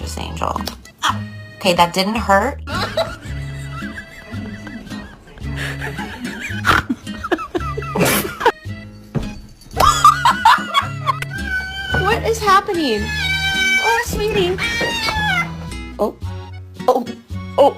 precious angel. Okay, that didn't hurt. What is happening? Oh, sweetie. Oh. Oh. Oh.